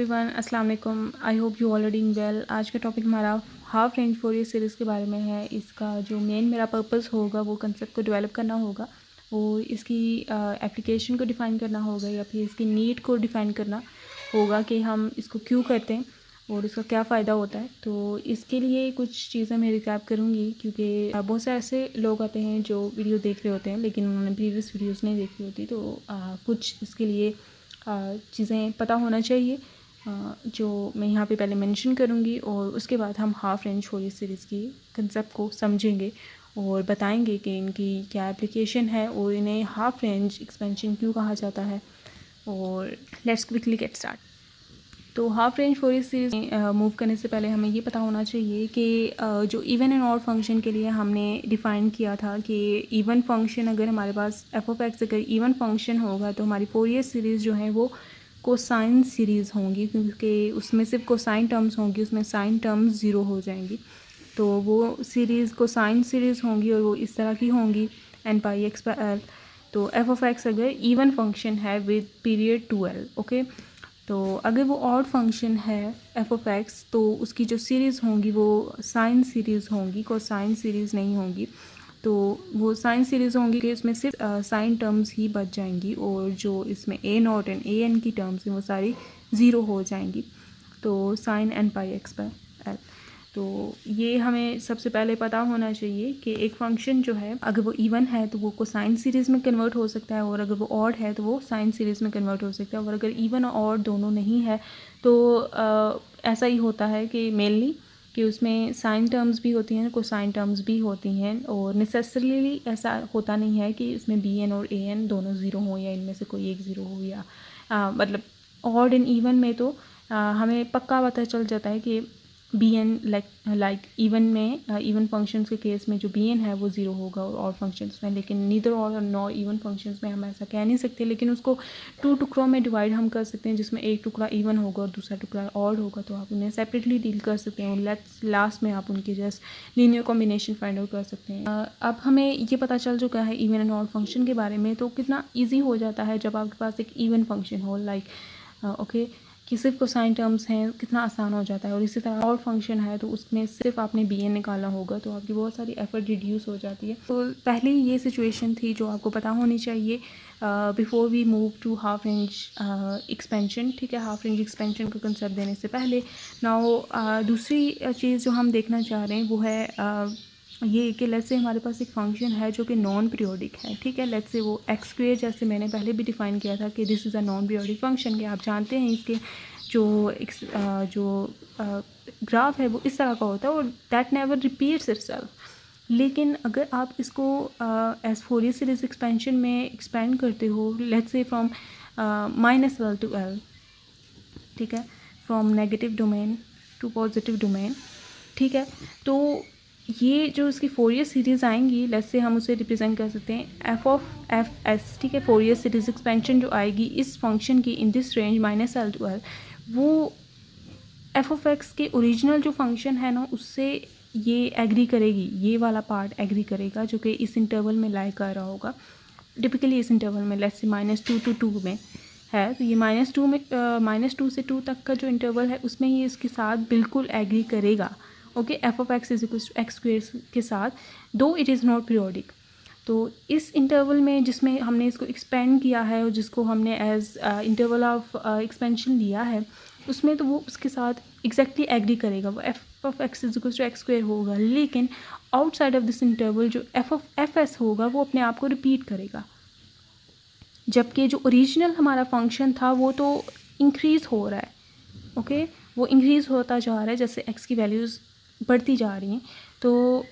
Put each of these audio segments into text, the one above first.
Everyone, अस्सलाम वालेकुम। I hope you all are doing well. आज का टॉपिक हमारा हाफ रेंज फोरियर सीरीज़ के बारे में है। इसका जो मेन मेरा पर्पस होगा वो कंसेप्ट को डेवलप करना होगा और इसकी एप्लीकेशन को डिफ़ाइन करना होगा या फिर इसकी नीड को डिफ़ाइन करना होगा कि हम इसको क्यों करते हैं और इसका क्या फ़ायदा होता है। तो इसके लिए कुछ चीज़ें मैं रिकैप करूँगी क्योंकि बहुत से ऐसे लोग आते हैं जो वीडियो देख रहे होते हैं लेकिन उन्होंने प्रीवियस वीडियोज़ नहीं देखी होती। तो कुछ इसके लिए चीज़ें पता होना चाहिए जो मैं यहाँ पे पहले मेंशन करूँगी और उसके बाद हम हाफ रेंज फोरियर सीरीज़ की कंसेप्ट को समझेंगे और बताएंगे कि इनकी क्या एप्लीकेशन है और इन्हें हाफ रेंज एक्सपेंशन क्यों कहा जाता है। और लेट्स क्विकली गेट स्टार्ट। तो हाफ रेंज फोरियर सीरीज़ में मूव करने से पहले हमें ये पता होना चाहिए कि जो इवन एंड ऑड फंक्शन के लिए हमने डिफ़ाइन किया था कि इवन फंक्शन अगर हमारे पास एफ ऑफ एक्स अगर इवन फंक्शन होगा तो हमारी फोरियर सीरीज़ जो है वो कोसाइन सीरीज़ होंगी क्योंकि उसमें सिर्फ कोसाइन टर्म्स होंगी, उसमें साइन टर्म्स ज़ीरो हो जाएंगी। तो वो सीरीज़ कोसाइन सीरीज़ होंगी और वो इस तरह की होंगी n pi x by L. तो एफ ऑफ एक्स अगर इवन फंक्शन है विद पीरियड 2l, ओके। तो अगर वो ऑड फंक्शन है एफ ऑफ एक्स तो उसकी जो सीरीज़ होंगी वो साइन सीरीज़ होंगी, कोसाइन सीरीज़ नहीं होंगी। तो वो साइन सीरीज़ होंगी कि उसमें सिर्फ साइन टर्म्स ही बच जाएंगी और जो इसमें a naught and a n की टर्म्स हैं वो सारी ज़ीरो हो जाएंगी। तो sine n pi x by L. तो ये हमें सबसे पहले पता होना चाहिए कि एक फ़ंक्शन जो है अगर वो इवन है तो वो कोसाइन सीरीज़ में कन्वर्ट हो सकता है और अगर वो ऑड है तो वो साइन सीरीज़ में कन्वर्ट हो सकता है। और अगर इवन और ऑड दोनों नहीं है तो ऐसा ही होता है कि मेनली कि उसमें साइन टर्म्स भी होती हैं, कोसाइन टर्म्स भी होती हैं और नेसेसरीली ऐसा होता नहीं है कि उसमें बी एन और ए एन दोनों ज़ीरो हों या इनमें से कोई एक ज़ीरो हो या मतलब ऑड एंड इवन में तो हमें पक्का पता चल जाता है कि बी एन लाइक इवन में इवन फंक्शंस के केस में जो बी एन है वो ज़ीरो होगा और ऑड फंक्शंस में, लेकिन नीदर ऑड और नॉर इवन फंक्शंस में हम ऐसा कह नहीं सकते। लेकिन उसको 2 टुकड़ों में डिवाइड हम कर सकते हैं जिसमें एक टुकड़ा इवन होगा और दूसरा टुकड़ा ऑड होगा। तो आप उन्हें सेपरेटली डील कर सकते हैं और लास्ट में आप उनके just linear combination find out कर सकते हैं। अब हमें ये पता चल चुका है इवन एंड ऑड फंक्शन के बारे में। तो कितना ईजी हो जाता है जब आपके पास एक इवन फंक्शन हो लाइक ओके कि सिर्फ कोसाइन टर्म्स हैं, कितना आसान हो जाता है। और इसी तरह और फंक्शन है तो उसमें सिर्फ आपने बी एन निकालना होगा तो आपकी बहुत सारी एफर्ट रिड्यूस हो जाती है। तो पहले ये सिचुएशन थी जो आपको पता होनी चाहिए before we move to half range expansion. ठीक है, हाफ रेंज एक्सपेंशन का कंसेप्ट देने से पहले नाउ दूसरी चीज़ जो हम देखना चाह रहे हैं वो है ये कि लेट्स से हमारे पास एक फंक्शन है जो कि नॉन पीरियोडिक है। ठीक है, लेट्स से वो एक्स स्क्वेयर जैसे मैंने पहले भी डिफ़ाइन किया था कि this is a non periodic function के आप जानते हैं इसके जो ग्राफ है वो इस तरह का होता है और दैट नेवर रिपीट्स इटसेल्फ। लेकिन अगर आप इसको एज फोरियर सीरीज एक्सपेंशन में एक्सपेंड करते हो let's say from -l to l, ठीक है, from negative domain to positive domain, ठीक है, तो ये जो इसकी फोरियर सीरीज़ आएंगी लेट्स से हम उसे रिप्रेजेंट कर सकते हैं एफ ऑफ एफ एस। ठीक है, फोरियर सीरीज एक्सपेंशन जो आएगी इस फंक्शन की in this range -l to l वो एफ ऑफ एक्स के ओरिजिनल जो फंक्शन है ना उससे ये एग्री करेगी, ये वाला पार्ट एग्री करेगा जो कि इस इंटरवल में लाई कर रहा होगा। टिपिकली इस इंटरवल में लेट्स से -2 to 2 में है तो ये -2 से 2 तक का जो इंटरवल है उसमें ये इसके साथ बिल्कुल एग्री करेगा। Okay, f of x is equals to x square के साथ, दो इट इज़ नॉट पीरियोडिक। तो इस इंटरवल में जिसमें हमने इसको एक्सपेंड किया है और जिसको हमने एज इंटरवल ऑफ एक्सपेंशन लिया है उसमें तो वो उसके साथ एग्जैक्टली एग्री करेगा, वो f of x is equals to x square होगा। लेकिन आउटसाइड ऑफ दिस इंटरवल जो एफ ऑफ एफ एस होगा वो अपने आप को रिपीट करेगा, जबकि जो ओरिजिनल हमारा फंक्शन था वो तो इंक्रीज़ हो रहा है। ओके, वो इंक्रीज़ होता जा रहा है जैसे एक्स की वैल्यूज़ बढ़ती जा रही हैं। तो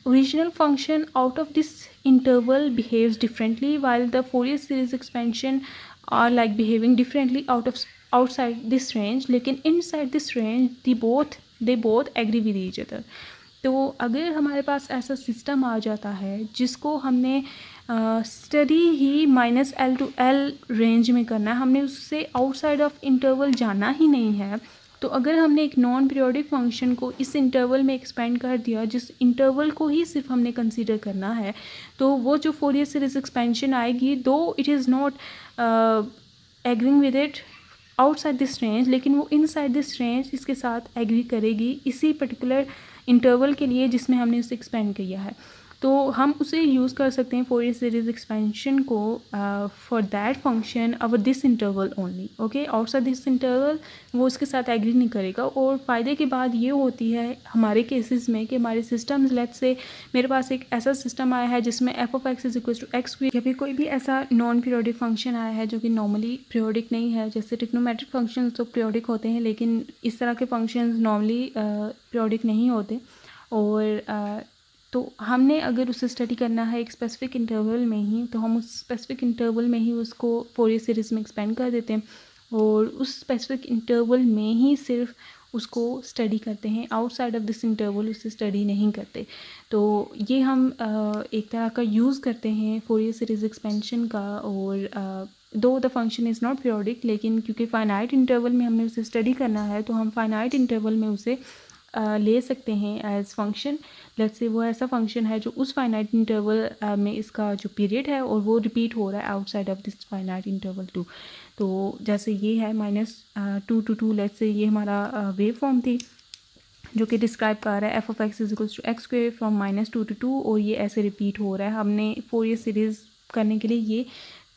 original function out of this interval behaves differently while the Fourier series expansion are like behaving differently outside this range, लेकिन inside this range they both agree with each other। तो अगर हमारे पास ऐसा सिस्टम आ जाता है जिसको हमने study he -l to l range में करना है, हमने उससे आउटसाइड ऑफ इंटरवल जाना ही नहीं है, तो अगर हमने एक नॉन पीरियोडिक फंक्शन को इस इंटरवल में एक्सपेंड कर दिया जिस इंटरवल को ही सिर्फ हमने कंसीडर करना है, तो वो जो फोरियर सीरीज एक्सपेंशन आएगी दो it is not agreeing with it outside this range, लेकिन वो इनसाइड दिस रेंज इसके साथ एग्री करेगी इसी पर्टिकुलर इंटरवल के लिए जिसमें हमने उसे एक्सपेंड किया है। तो हम उसे यूज़ कर सकते हैं फोरियर सीरीज़ एक्सपेंशन को for that function our this interval only. Okay, outside this interval वो उसके साथ एग्री नहीं करेगा। और फ़ायदे की बात ये होती है हमारे केसेस में कि हमारे सिस्टम्स, लेट्स से मेरे पास एक ऐसा सिस्टम आया है जिसमें f of x is equal to x या फिर कोई भी ऐसा नॉन पीरियोडिक फंक्शन आया है जो कि नॉर्मली पीरियोडिक नहीं है। जैसे ट्रिग्नोमेट्रिक फंक्शन तो पीरियोडिक होते हैं, लेकिन इस तरह के फंक्शन नॉर्मली पीरियोडिक नहीं होते। और तो हमने अगर उसे स्टडी करना है एक स्पेसिफिक इंटरवल में ही, तो हम उस स्पेसिफिक इंटरवल में ही उसको फोरियर सीरीज़ में एक्सपेंड कर देते हैं और उस स्पेसिफिक इंटरवल में ही सिर्फ उसको स्टडी करते हैं। आउटसाइड ऑफ दिस इंटरवल उसे स्टडी नहीं करते। तो ये हम एक तरह का यूज़ करते हैं फोरियर सीरीज़ एक्सपेंशन का। और दो the function is not periodic, लेकिन क्योंकि फाइनाइट इंटरवल में हमने उसे स्टडी करना है तो हम फाइनाइट इंटरवल में उसे ले सकते हैं एज फंक्शन। लेट्स से वो ऐसा फंक्शन है जो उस फाइनाइट इंटरवल में इसका जो पीरियड है और वो रिपीट हो रहा है outside of this finite interval too. तो जैसे ये है -2 to 2, लेट्स से ये हमारा वेव फॉर्म थी जो कि डिस्क्राइब कर रहा है f of x is equals to x square from -2 to 2, और ये ऐसे रिपीट हो रहा है। हमने फोरियर सीरीज़ करने के लिए ये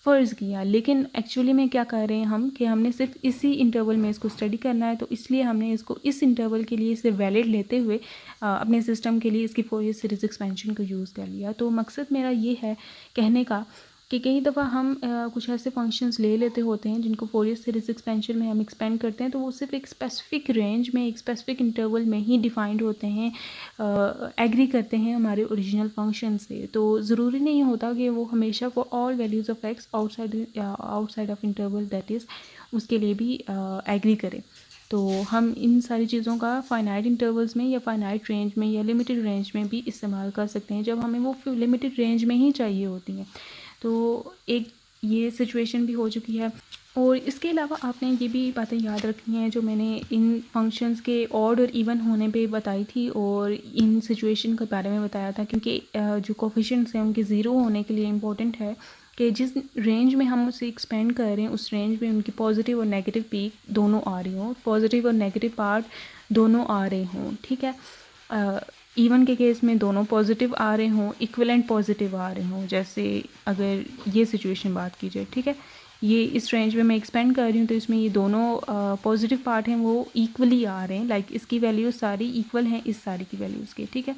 फ़र्ज़ किया, लेकिन एक्चुअली में क्या कर रहे हैं हम कि हमने सिर्फ इसी इंटरवल में इसको स्टडी करना है, तो इसलिए हमने इसको इस इंटरवल के लिए इसे वैलिड लेते हुए अपने सिस्टम के लिए इसकी फोरियर सीरीज़ एक्सपेंशन को यूज़ कर लिया। तो मकसद मेरा ये है कहने का कि कई दफ़ा हम कुछ ऐसे फंक्शंस ले लेते होते हैं जिनको फोरियर सीरीज़ एक्सपेंशन में हम एक्सपेंड करते हैं, तो वो सिर्फ एक स्पेसिफिक रेंज में एक स्पेसिफिक इंटरवल में ही डिफाइंड होते हैं, एग्री करते हैं हमारे ओरिजिनल फंक्शन से। तो ज़रूरी नहीं होता कि वो हमेशा for all values of x outside of interval that is उसके लिए भी एग्री करें। तो हम इन सारी चीज़ों का फाइनाइट इंटरवल्स में या फाइनाइट रेंज में या लिमिटेड रेंज में भी इस्तेमाल कर सकते हैं जब हमें वो लिमिटेड रेंज में ही चाहिए होती हैं। तो एक ये सिचुएशन भी हो चुकी है। और इसके अलावा आपने ये भी बातें याद रखनी हैं जो मैंने इन फंक्शंस के ऑड और इवन होने पे बताई थी और इन सिचुएशन के बारे में बताया था, क्योंकि जो कोफिशिएंट्स हैं उनके ज़ीरो होने के लिए इम्पोर्टेंट है कि जिस रेंज में हम उसे एक्सपेंड कर रहे हैं उस रेंज में उनकी पॉजिटिव और नेगेटिव पीक दोनों आ रही हों, पॉजिटिव और नेगेटिव पार्ट दोनों आ रहे हों। ठीक है, इवन के केस में दोनों पॉजिटिव आ रहे हों, इक्विवेलेंट पॉजिटिव आ रहे हों। जैसे अगर ये सिचुएशन बात की जाए, ठीक है, ये इस रेंज में मैं एक्सपेंड कर रही हूँ तो इसमें ये दोनों पॉजिटिव पार्ट हैं वो इक्वली आ रहे हैं, लाइक इसकी वैल्यूज़ सारी इक्वल हैं इस सारी की वैल्यूज़ के। ठीक है,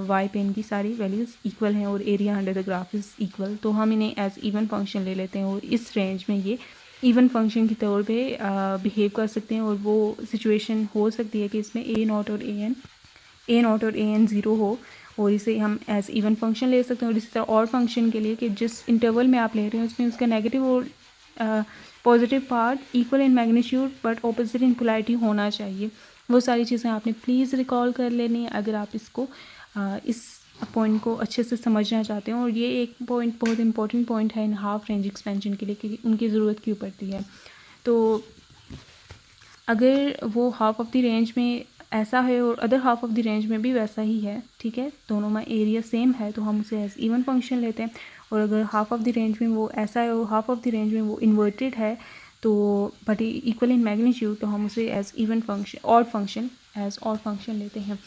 वाई पेन की सारी वैल्यूज़ इक्वल हैं और area under the graph is equal, तो हम इन्हें एज इवन फंक्शन ले लेते हैं और इस रेंज में ये इवन फंक्शन के तौर पे बिहेव कर सकते हैं। और वो सिचुएशन हो सकती है कि इसमें ए नॉट और ए एन ज़ीरो हो और इसे हम एज इवन फंक्शन ले सकते हैं। और इसी तरह और फंक्शन के लिए कि जिस इंटरवल में आप ले रहे हैं उसमें उसका नेगेटिव और positive part equal in magnitude but opposite in polarity होना चाहिए। वो सारी चीज़ें आपने प्लीज़ रिकॉल कर लेनी है अगर आप इसको इस पॉइंट को अच्छे से समझना चाहते हैं। और ये एक पॉइंट बहुत इंपॉर्टेंट पॉइंट है इन हाफ रेंज एक्सपेंशन के लिए कि उनकी ज़रूरत क्यों पड़ती है। तो अगर वो हाफ ऑफ द रेंज में ऐसा है और other half of the range में भी वैसा ही है, ठीक है, दोनों में एरिया सेम है, तो हम उसे एज इवन फंक्शन लेते हैं। और अगर हाफ ऑफ द रेंज में वो ऐसा है और हाफ ऑफ द रेंज में वो इन्वर्टेड है तो बट इक्वल इन मैग्नीट्यूड, तो हम उसे as even function odd function लेते हैं।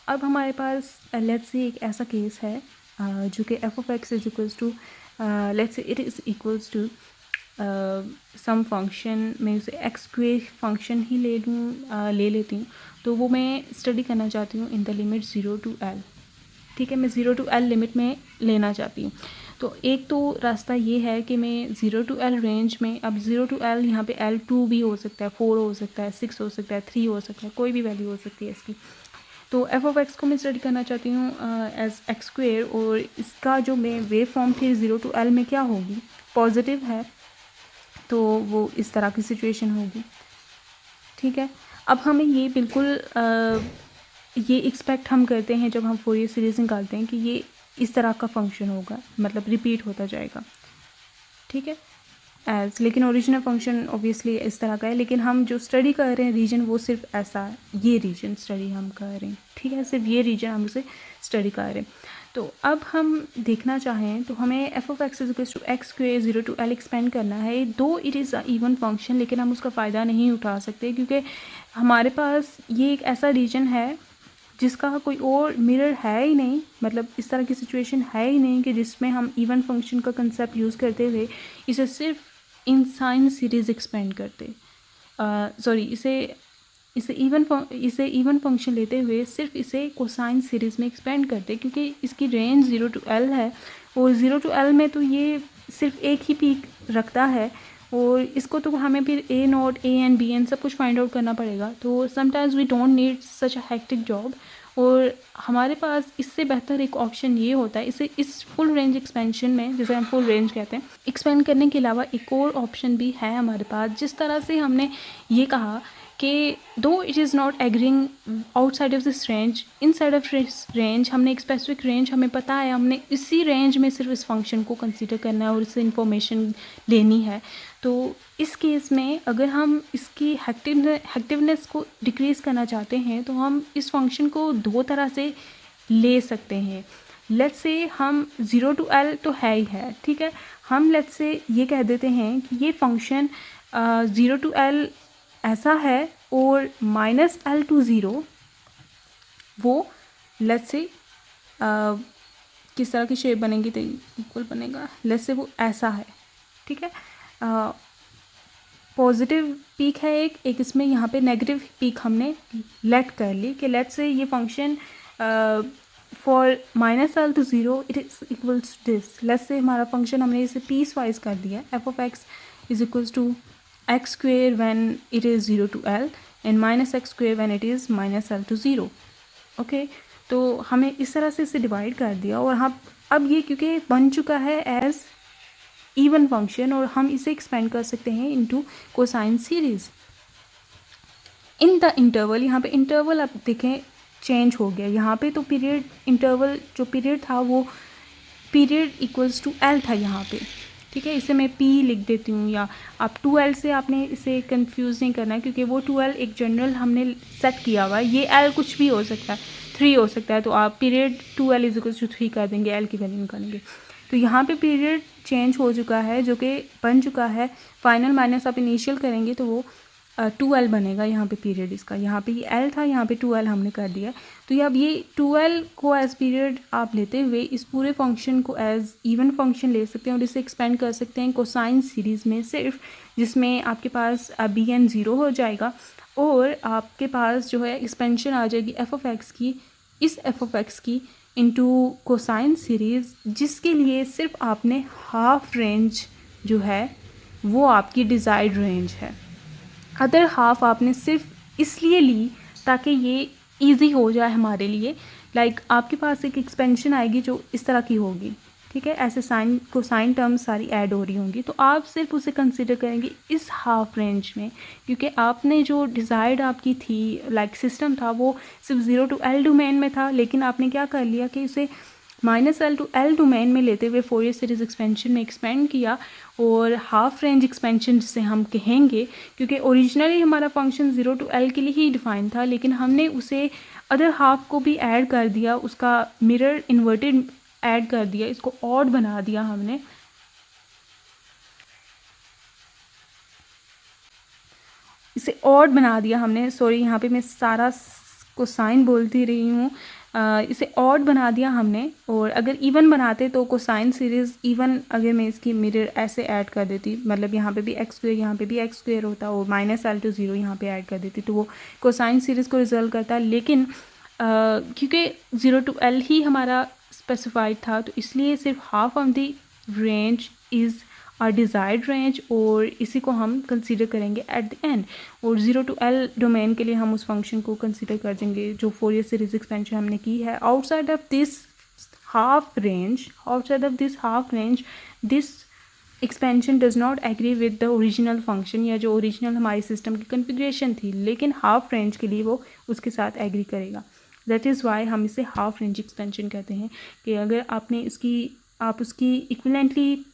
अब हमारे पास लेट्स से एक ऐसा केस है जो कि f of x is equals to let's say it is equals to some function, मैं उसे एक्स स्क्वायर फंक्शन ही ले लेती हूँ। तो वो मैं स्टडी करना चाहती हूँ in the limit 0 to L। ठीक है, मैं 0 to L लिमिट में लेना चाहती हूँ। तो एक तो रास्ता ये है कि मैं 0 to L रेंज में, अब 0 to L यहाँ पे L2 भी हो सकता है, 4 हो सकता है, 6 हो सकता है, 3 हो सकता है, कोई भी वैल्यू हो सकती है इसकी। तो एफ ऑफ एक्स को मैं स्टडी करना चाहती हूँ एज एक्स स्क्वायर, और इसका जो मैं वेव फॉर्म थी 0 to L में क्या होगी, पॉजिटिव है, तो वो इस तरह की सिचुएशन होगी। ठीक है, अब हमें ये बिल्कुल ये एक्सपेक्ट हम करते हैं जब हम फोरियर सीरीज़ निकालते हैं कि ये इस तरह का फंक्शन होगा, मतलब रिपीट होता जाएगा। ठीक है, एज लेकिन ओरिजिनल फंक्शन ऑब्वियसली इस तरह का है, लेकिन हम जो स्टडी कर रहे हैं रीजन वो सिर्फ ऐसा है, ये रीजन स्टडी हम कर रहे हैं। ठीक है, सिर्फ ये रीजन हम उसे स्टडी कर रहे हैं। तो अब हम देखना चाहें तो हमें f of x is to x square 0 to L expand करना है। दो इट इज़ इवन फंक्शन, लेकिन हम उसका फ़ायदा नहीं उठा सकते क्योंकि हमारे पास ये एक ऐसा रीजन है जिसका कोई और मिरर है ही नहीं, मतलब इस तरह की सिचुएशन है ही नहीं कि जिसमें हम इवन फंक्शन का कंसेप्ट यूज़ करते हुए इसे सिर्फ इन साइन सीरीज़ एक्सपेंड करते, सॉरी इसे इवन फंक्शन लेते हुए सिर्फ इसे कोसाइन सीरीज़ में एक्सपेंड करते, क्योंकि इसकी रेंज 0 to L है और 0 to L में तो ये सिर्फ एक ही पीक रखता है और इसको तो हमें फिर a naught a n b n सब कुछ फाइंड आउट करना पड़ेगा। तो sometimes we don't need such a hectic job, और हमारे पास इससे बेहतर एक ऑप्शन ये होता है, इसे इस फुल रेंज एक्सपेंशन में, जिसे हम फुल रेंज कहते हैं, एक्सपेंड करने के अलावा एक और ऑप्शन भी है हमारे पास। जिस तरह से हमने ये कहा कि दो it is not agreeing outside of this range, in side of this range हमने एक स्पेसिफिक रेंज हमें पता है, हमने इसी रेंज में सिर्फ इस फंक्शन को कंसीडर करना है और इससे इंफॉर्मेशन लेनी है। तो इस केस में अगर हम इसकी हेक्टिवनेस को डिक्रीज़ करना चाहते हैं तो हम इस फंक्शन को दो तरह से ले सकते हैं। लेट्स से हम 0 to L तो है ही है, ठीक है, हम लेट्स से ये कह देते हैं कि ये फंक्शन 0 to L ऐसा है और -L to 0 वो लेट्स से किस तरह की शेप बनेगी तो इक्वल बनेगा, लेट्स से वो ऐसा है, ठीक है। पॉजिटिव पीक है एक इसमें यहाँ पे नेगेटिव पीक हमने लेट कर ली कि लेट्स से ये function for -L to 0 it is equals this. Let's say हमारा फंक्शन हमने इसे पीस वाइज कर दिया, f of x is equals to x square when it is 0 to L and -x square when it is -L to 0। Okay, तो हमें इस तरह से इसे डिवाइड कर दिया और हम अब ये क्योंकि बन चुका है एज इवन फंक्शन और हम इसे एक्सपेंड कर सकते हैं into cosine series in the interval. यहाँ पे इंटरवल आप देखें चेंज हो गया, यहाँ पे तो पीरियड इंटरवल जो पीरियड था वो पीरियड इक्वल्स टू L था यहाँ पे, ठीक है। इसे मैं P लिख देती हूँ, या आप 2L से आपने इसे कंफ्यूज नहीं करना है क्योंकि वो 2L एक जनरल हमने सेट किया हुआ है, ये L कुछ भी हो सकता है, 3 हो सकता है, तो आप period 2L is equals to 3 कर देंगे, L की वैल्यू निकालेंगे। तो यहाँ पे पीरियड चेंज हो चुका है जो कि बन चुका है, फाइनल माइनस आप इनिशियल करेंगे तो वो 2L बनेगा यहाँ पे पीरियड इसका, यहाँ पे ये L था, यहाँ पे 2L हमने कर दिया। तो ये अब ये 2L को एज पीरियड आप लेते हुए इस पूरे फंक्शन को एज इवन फंक्शन ले सकते हैं और इसे एक्सपेंड कर सकते हैं कोसाइन सीरीज़ में सिर्फ, जिसमें आपके पास bn 0 हो जाएगा और आपके पास जो है एक्सपेंशन आ जाएगी एफ ऑफ एक्स की, इस एफ ऑफ एक्स की इंटू कोसाइन सीरीज़, जिसके लिए सिर्फ आपने हाफ रेंज जो है वो आपकी डिज़ायर्ड रेंज है। अदर हाफ आपने सिर्फ इसलिए ली ताकि ये इजी हो जाए हमारे लिए, लाइक आपके पास एक एक्सपेंशन आएगी जो इस तरह की होगी, ठीक है, ऐसे साइन कोसाइन टर्म्स सारी ऐड हो रही होंगी, तो आप सिर्फ उसे कंसिडर करेंगे इस हाफ रेंज में, क्योंकि आपने जो डिज़ायर्ड आपकी थी लाइक सिस्टम था वो सिर्फ 0 to L डोमेन में था, लेकिन आपने क्या कर लिया कि उसे -L to L डोमेन में लेते हुए फोरियर सीरीज़ एक्सपेंशन में एक्सपेंड किया, और हाफ रेंज एक्सपेंशन जिसे हम कहेंगे, क्योंकि ओरिजिनली हमारा फंक्शन 0 to L के लिए ही डिफ़ाइन था, लेकिन हमने उसे अदर हाफ को भी ऐड कर दिया, उसका मिरर इन्वर्टेड ऐड कर दिया, इसको ऑड बना दिया हमने। इसे ऑड बना दिया हमने, सॉरी यहाँ पे मैं सारा कोसाइन बोलती रही हूँ, इसे ऑड बना दिया हमने। और अगर इवन बनाते तो कोसाइन सीरीज़ इवन, अगर मैं इसकी मिरर ऐसे ऐड कर देती, मतलब यहाँ पे भी एक्स स्क्वेयर यहाँ पे भी एक्स स्क्वेयर होता और -L to 0 यहाँ पे ऐड कर देती, तो वो कोसाइन सीरीज़ को रिजल्ट करता। लेकिन क्योंकि 0 to L ही हमारा स्पेसिफाइड था, तो इसलिए सिर्फ half of the range is are desired range और इसी को हम कंसीडर करेंगे एट द एंड। और 0 to L डोमेन के लिए हम उस फंक्शन को कंसीडर कर देंगे जो फोरियर सीरीज एक्सपेंशन हमने की है। Outside of this half range this expansion does not agree with the original function, या जो ओरिजिनल हमारी सिस्टम की कन्फिग्रेशन थी, लेकिन हाफ रेंज के लिए वो उसके साथ एग्री करेगा। दैट इज़ वाई हम इसे हाफ रेंज एक्सपेंशन कहते हैं, कि अगर आप उसकी इक्विवेलेंटली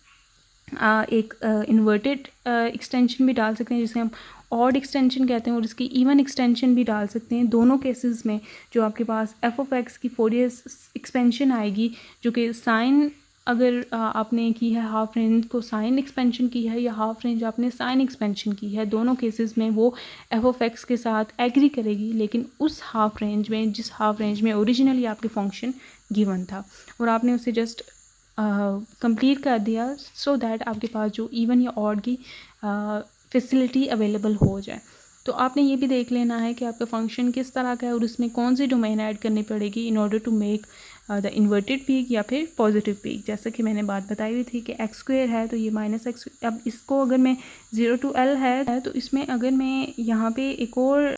एक इन्वर्टेड एक्सटेंशन भी डाल सकते हैं जिसे हम ऑड एक्सटेंशन कहते हैं, और इसकी इवन एक्सटेंशन भी डाल सकते हैं। दोनों केसेस में जो आपके पास एफ ऑफ एक्स की फोरियर एक्सपेंशन आएगी, जो कि साइन अगर आपने की है हाफ रेंज को साइन एक्सपेंशन की है, या हाफ रेंज आपने साइन एक्सपेंशन की है, दोनों केसेस में वो एफ ऑफ एक्स के साथ एग्री करेगी, लेकिन उस हाफ रेंज में जिस हाफ रेंज में ओरिजिनली आपके फंक्शन गिवन था, और आपने उसे जस्ट कंप्लीट कर दिया सो दैट आपके पास जो इवन या ऑड की फैसिलिटी अवेलेबल हो जाए। तो आपने ये भी देख लेना है कि आपका फंक्शन किस तरह का है और उसमें कौन सी डोमेन ऐड करनी पड़ेगी in order to make the inverted peak या फिर पॉजिटिव पीक। जैसा कि मैंने बात बताई हुई थी कि एक्स स्क्वेयर है तो ये माइनस एक्स, अब इसको अगर मैं 0 to L है तो इसमें अगर मैं यहाँ पे एक और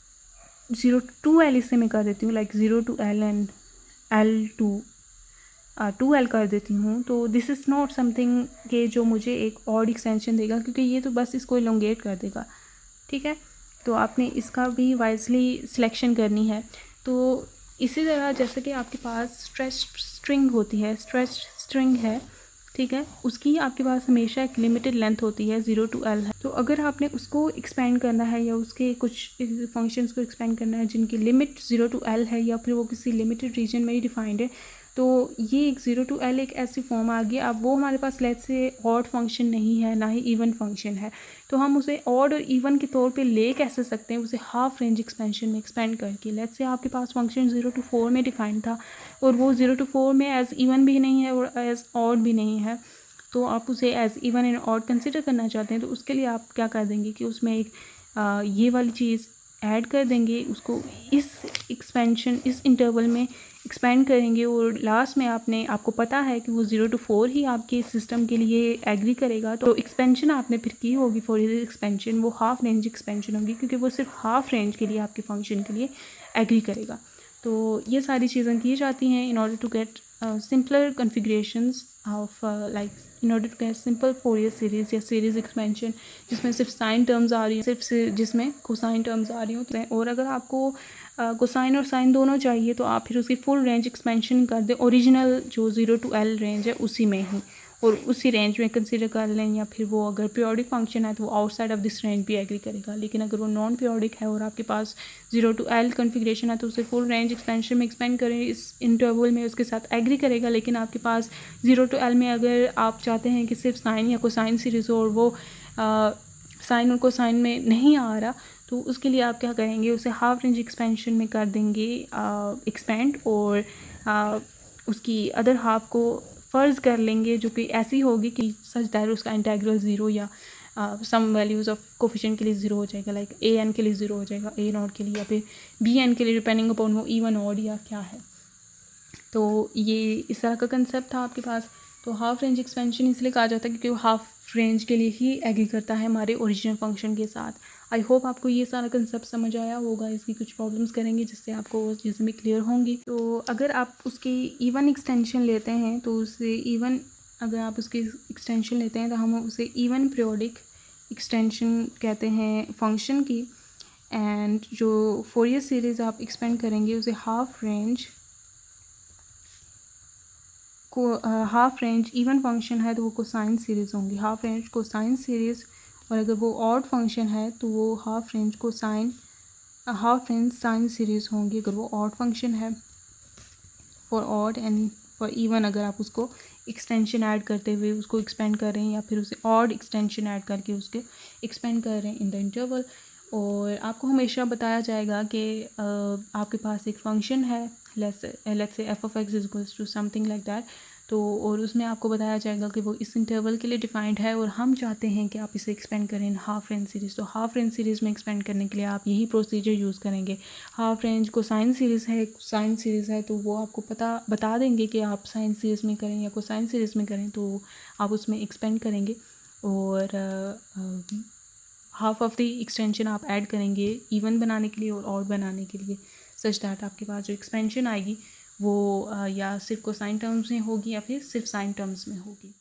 0 to 2L इससे मैं कर देती हूँ, like 0 to L and L to 2L कर देती हूँ, तो दिस इज़ नॉट समथिंग के जो मुझे एक ऑड एक्सटेंशन देगा, क्योंकि ये तो बस इसको इलोंगेट कर देगा। ठीक है, तो आपने इसका भी वाइजली सिलेक्शन करनी है। तो इसी तरह जैसे कि आपके पास स्ट्रेच स्ट्रिंग होती है, स्ट्रेच स्ट्रिंग है, ठीक है, उसकी आपके पास हमेशा एक लिमिटेड लेंथ होती है, 0 to L है। तो अगर आपने उसको एक्सपेंड करना है या उसके कुछ फंक्शंस को एक्सपेंड करना है जिनकी लिमिट 0 to L है, या फिर वो किसी लिमिटेड रीजन में ही डिफाइंड है, तो ये एक 0 to L एक ऐसी फॉर्म आ गई। अब वो हमारे पास लेट से ऑड फंक्शन नहीं है, ना ही इवन फंक्शन है, तो हम उसे ऑड और इवन के तौर पे ले कैसे सकते हैं, उसे हाफ रेंज एक्सपेंशन में एक्सपेंड करके। लेट से आपके पास फंक्शन 0 to 4 में डिफाइन था और वो 0 to 4 में एज इवन भी नहीं है और एज ऑड भी नहीं है, तो आप उसे as even and odd consider करना चाहते हैं, तो उसके लिए आप क्या कर देंगे कि उसमें एक ये वाली चीज़ ऐड कर देंगे, उसको इस एक्सपेंशन इस इंटरवल में एक्सपेंड करेंगे, और लास्ट में आपको पता है कि वो 0 to 4 ही आपके सिस्टम के लिए एग्री करेगा, तो एक्सपेंशन आपने फिर की होगी फॉरियर एक्सपेंशन, वो हाफ रेंज एक्सपेंशन होगी, क्योंकि वो सिर्फ हाफ रेंज के लिए आपके फंक्शन के लिए एग्री करेगा। तो ये सारी चीज़ें की जाती हैं in order to get simpler configurations of like in order to get simple Fourier series या सीरीज़ एक्सपेंशन जिसमें सिर्फ साइन टर्म्स आ रही हैं, सिर्फ जिसमें कोसाइन टर्म्स आ रही होती हैं। और अगर आपको कोसाइन और साइन दोनों चाहिए तो आप फिर उसकी फुल रेंज एक्सपेंशन कर दें, ओरिजिनल जो 0 to L रेंज है उसी में ही, और उसी रेंज में कंसीडर कर लें, या फिर वो अगर पीरियोडिक फंक्शन है तो वो आउटसाइड ऑफ दिस रेंज भी एग्री करेगा। लेकिन अगर वो नॉन पीरियोडिक है और आपके पास 0 to L कन्फिग्रेशन है तो उसे फुल रेंज एक्सपेंशन में एक्सपेंड करें, इस इंटरवल में उसके साथ एग्री करेगा। लेकिन आपके पास 0 to L में अगर आप चाहते हैं कि सिर्फ साइन या कोसाइन सीरीज़ हो और वो साइन और कोसाइन में नहीं आ रहा, तो उसके लिए आप क्या करेंगे, उसे हाफ रेंज एक्सपेंशन में कर देंगे एक्सपेंड, और उसकी अदर हाफ को फ़र्ज़ कर लेंगे जो कि ऐसी होगी कि सच दैट उसका इंटेग्रल 0 या सम वैल्यूज़ ऑफ कोफिशिएंट के लिए 0 हो जाएगा, लाइक an के लिए 0 हो जाएगा, a नॉट के लिए, या फिर bn के लिए, डिपेंडिंग अपॉन वो इवन ऑड या क्या है। तो ये इस तरह का कंसेप्ट था आपके पास। तो हाफ रेंज एक्सपेंशन इसलिए कहा जाता है क्योंकि वो हाफ रेंज के लिए ही एग्री करता है हमारे ओरिजिनल फंक्शन के साथ। आई होप आपको ये सारा कंसेप्ट समझ आया होगा। इसकी कुछ प्रॉब्लम्स करेंगे जिससे आपको वो चीज़ें भी क्लियर होंगी। तो अगर आप उसकी इवन एक्सटेंशन लेते हैं तो उसे इवन अगर आप उसकी एक्सटेंशन लेते हैं तो हम उसे इवन पीरियोडिक एक्सटेंशन कहते हैं फंक्शन की। एंड जो फोरियर सीरीज़ आप एक्सपेंड करेंगे उसे हाफ रेंज इवन फंक्शन है तो वो कोसाइन सीरीज़ होंगी, हाफ रेंज कोसाइन सीरीज़। और अगर वो ऑड फंक्शन है तो वो हाफ रेंज साइन सीरीज़ होंगी अगर वो ऑड फंक्शन है। For odd and for even अगर आप उसको एक्सटेंशन ऐड करते हुए उसको एक्सपेंड कर रहे हैं, या फिर उसे ऑड एक्सटेंशन ऐड करके उसके एक्सपेंड कर रहे हैं इन द इंटरवल। और आपको हमेशा बताया जाएगा कि आपके पास एक फंक्शन है, let's say f of x is equals to something like that, तो और उसमें आपको बताया जाएगा कि वो इस इंटरवल के लिए डिफाइंड है और हम चाहते हैं कि आप इसे एक्सपेंड करें इन हाफ रेंज सीरीज़। तो हाफ रेंज सीरीज़ में एक्सपेंड करने के लिए आप यही प्रोसीजर यूज़ करेंगे। हाफ रेंज कोसाइन सीरीज़ है, साइन सीरीज़ है, तो वो आपको बता देंगे कि आप साइन सीरीज़ में करें या कोसाइन सीरीज़ में करें, तो आप उसमें एक्सपेंड करेंगे। और हाफ ऑफ द एक्सटेंशन आप ऐड करेंगे इवन बनाने के लिए और ऑड बनाने के लिए, सच दैट आपके पास जो एक्सपेंशन आएगी वो या सिर्फ कोसाइन टर्म्स में होगी या फिर सिर्फ साइन टर्म्स में होगी।